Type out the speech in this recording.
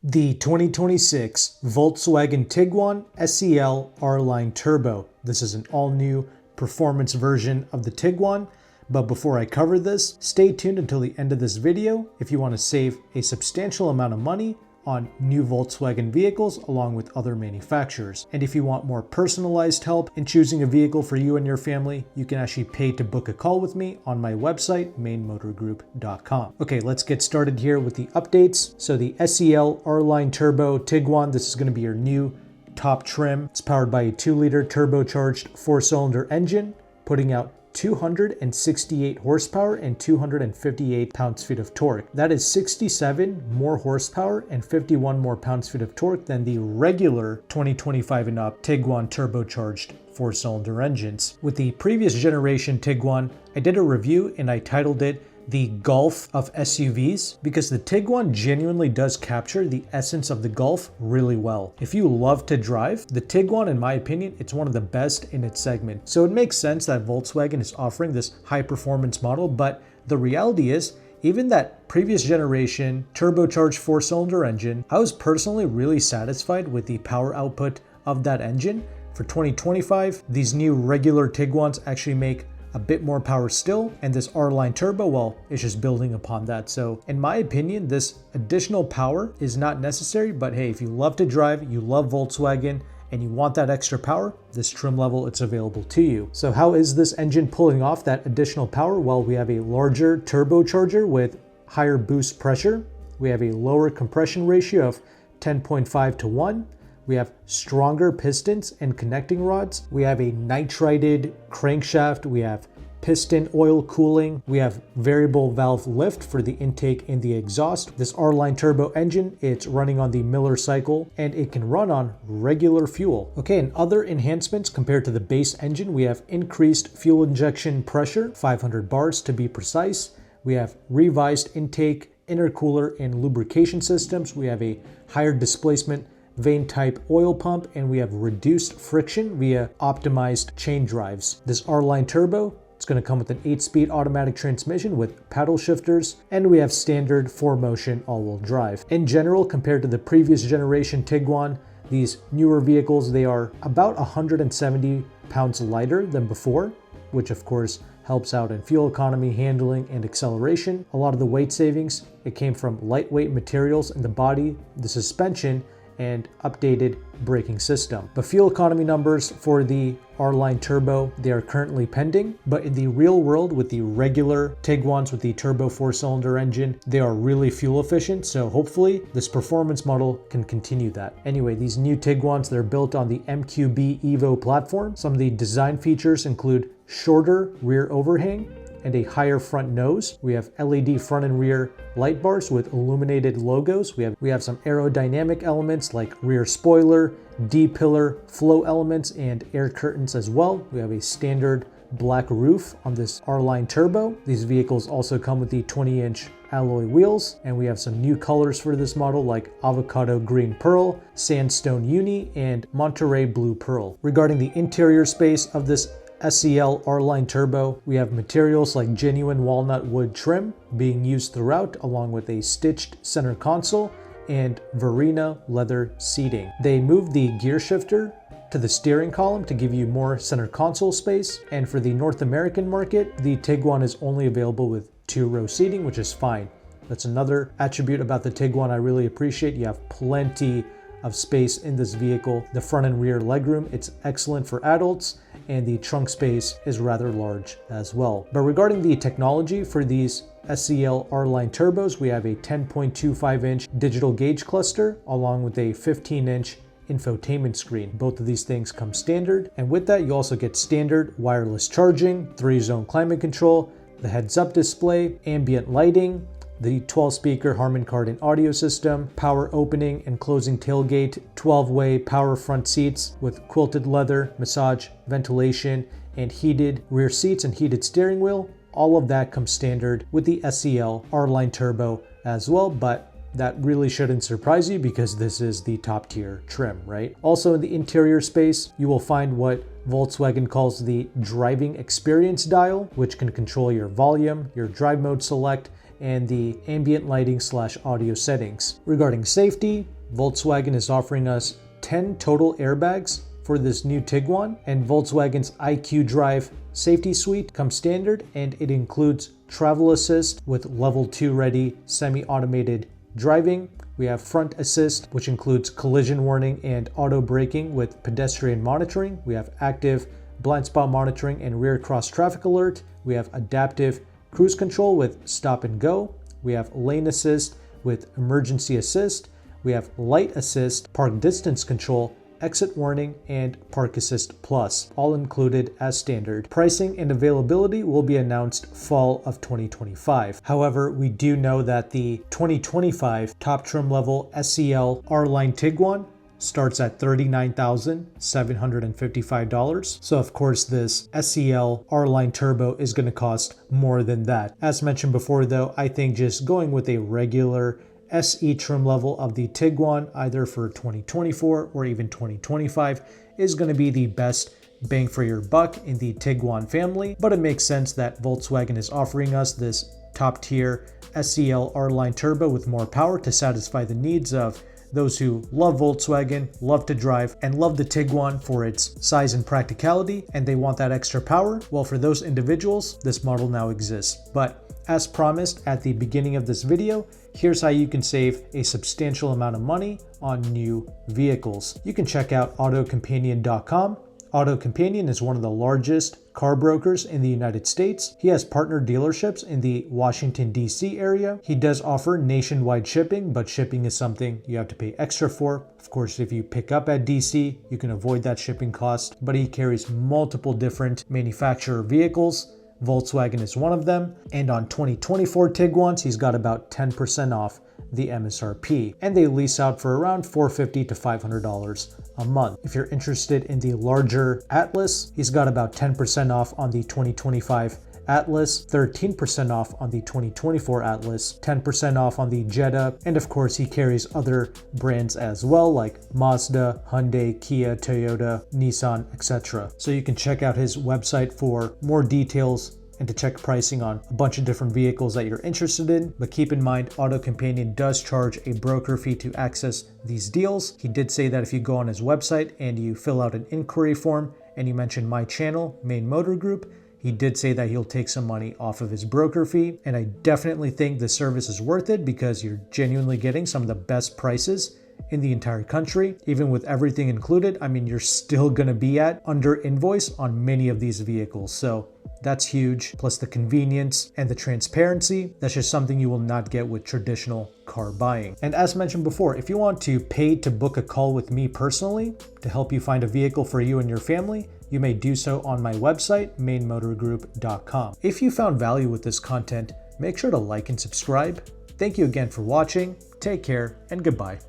The 2026 Volkswagen Tiguan SEL R-Line Turbo. This is an all-new performance version of the Tiguan. But before I cover this, stay tuned until the end of this video if you want to save a substantial amount of money on new Volkswagen vehicles along with other manufacturers. And if you want more personalized help in choosing a vehicle for you and your family, you can actually pay to book a call with me on my website, meynmotorgroup.com. Okay, let's get started here with the updates. So the SEL R-Line Turbo Tiguan, this is going to be your new top trim. It's powered by a 2-liter turbocharged 4-cylinder engine, putting out 268 horsepower and 258 pounds-feet of torque. That is 67 more horsepower and 51 more pounds-feet of torque than the regular 2025 and up Tiguan turbocharged 4-cylinder engines. With the previous generation Tiguan, I did a review and I titled it the Golf of SUVs, because the Tiguan genuinely does capture the essence of the Golf really well. If you love to drive, the Tiguan, in my opinion, it's one of the best in its segment. So it makes sense that Volkswagen is offering this high performance model, but the reality is, even that previous generation turbocharged 4-cylinder engine, I was personally really satisfied with the power output of that engine. For 2025, these new regular Tiguans actually make a bit more power still, and this R-Line Turbo, well, it's just building upon that. So in my opinion, this additional power is not necessary, but hey, if you love to drive, you love Volkswagen, and you want that extra power, this trim level, it's available to you. So how is this engine pulling off that additional power? Well, we have a larger turbocharger with higher boost pressure. We have a lower compression ratio of 10.5 to 1. We have stronger pistons and connecting rods. We have a nitrided crankshaft. We have piston oil cooling. We have variable valve lift for the intake and the exhaust. This R-Line Turbo engine, it's running on the Miller cycle and it can run on regular fuel. Okay, and other enhancements compared to the base engine, we have increased fuel injection pressure, 500 bars to be precise. We have revised intake, intercooler, and lubrication systems. We have a higher displacement vane type oil pump, and we have reduced friction via optimized chain drives. This R-Line Turbo, it's going to come with an 8-speed automatic transmission with paddle shifters, and we have standard 4-motion all-wheel drive. In general, compared to the previous generation Tiguan, these newer vehicles, they are about 170 pounds lighter than before, which of course helps out in fuel economy, handling, and acceleration. A lot of the weight savings, it came from lightweight materials in the body, the suspension, and updated braking system. The fuel economy numbers for the R-Line Turbo, they are currently pending, but in the real world with the regular Tiguans with the turbo 4-cylinder engine, they are really fuel efficient, so hopefully this performance model can continue that. Anyway, these new Tiguans, they're built on the MQB Evo platform. Some of the design features include shorter rear overhang and a higher front nose. We have LED front and rear light bars with illuminated logos. We have some aerodynamic elements like rear spoiler, D-pillar, flow elements, and air curtains as well. We have a standard black roof on this R-Line Turbo. These vehicles also come with the 20-inch alloy wheels, and we have some new colors for this model like avocado green pearl, sandstone uni, and Monterey blue pearl. Regarding the interior space of this SEL R-Line Turbo, we have materials like genuine walnut wood trim being used throughout, along with a stitched center console and Verena leather seating. They moved the gear shifter to the steering column to give you more center console space, and for the North American market, the Tiguan is only available with 2-row seating, which is fine. That's another attribute about the Tiguan I really appreciate. You have plenty of space in this vehicle. The front and rear legroom, it's excellent for adults, and the trunk space is rather large as well. But regarding the technology for these SEL R-Line Turbos, we have a 10.25-inch digital gauge cluster along with a 15-inch infotainment screen. Both of these things come standard, and with that you also get standard wireless charging, 3-zone climate control, the heads-up display, ambient lighting, the 12-speaker Harman Kardon audio system, power opening and closing tailgate, 12-way power front seats with quilted leather, massage, ventilation, and heated rear seats and heated steering wheel. All of that comes standard with the SEL R-Line Turbo as well, but that really shouldn't surprise you because this is the top tier trim, right? Also in the interior space, you will find what Volkswagen calls the driving experience dial, which can control your volume, your drive mode select, and the ambient lighting / audio settings. Regarding safety, Volkswagen is offering us 10 total airbags for this new Tiguan, and Volkswagen's IQ Drive safety suite comes standard, and it includes travel assist with level 2 ready semi-automated driving. We have front assist, which includes collision warning and auto braking with pedestrian monitoring. We have active blind spot monitoring and rear cross traffic alert. We have adaptive cruise control with stop and go. We have lane assist with emergency assist. We have light assist, park distance control, exit warning, and park assist plus, all included as standard. Pricing and availability will be announced fall of 2025. However, we do know that the 2025 top trim level SEL R-Line Tiguan starts at $39,755. So of course this SEL R-Line Turbo is going to cost more than that. As mentioned before though, I think just going with a regular SE trim level of the Tiguan, either for 2024 or even 2025, is going to be the best bang for your buck in the Tiguan family. But it makes sense that Volkswagen is offering us this top tier SEL R-Line Turbo with more power to satisfy the needs of those who love Volkswagen, love to drive, and love the Tiguan for its size and practicality, and they want that extra power. Well, for those individuals, this model now exists. But as promised at the beginning of this video, here's how you can save a substantial amount of money on new vehicles. You can check out AutoCompanion.com. AutoCompanion is one of the largest car brokers in the United States. He has partner dealerships in the Washington, D.C. area. He does offer nationwide shipping, but shipping is something you have to pay extra for. Of course, if you pick up at D.C., you can avoid that shipping cost, but he carries multiple different manufacturer vehicles. Volkswagen is one of them, and on 2024 Tiguans, he's got about 10% off the MSRP, and they lease out for around $450 to $500 a month. If you're interested in the larger Atlas, he's got about 10% off on the 2025 Atlas, 13% off on the 2024 Atlas, 10% off on the Jetta, and of course he carries other brands as well like Mazda, Hyundai, Kia, Toyota, Nissan, etc. So you can check out his website for more details and to check pricing on a bunch of different vehicles that you're interested in. But keep in mind, AutoCompanion does charge a broker fee to access these deals. He did say that if you go on his website and you fill out an inquiry form and you mention my channel, Meyn Motor Group, he did say that he'll take some money off of his broker fee. And I definitely think the service is worth it because you're genuinely getting some of the best prices in the entire country. Even with everything included, I mean, you're still gonna be at under invoice on many of these vehicles. So that's huge. Plus the convenience and the transparency, that's just something you will not get with traditional car buying. And as mentioned before, if you want to pay to book a call with me personally to help you find a vehicle for you and your family, you may do so on my website, meynmotorgroup.com. If you found value with this content, make sure to like and subscribe. Thank you again for watching. Take care and goodbye.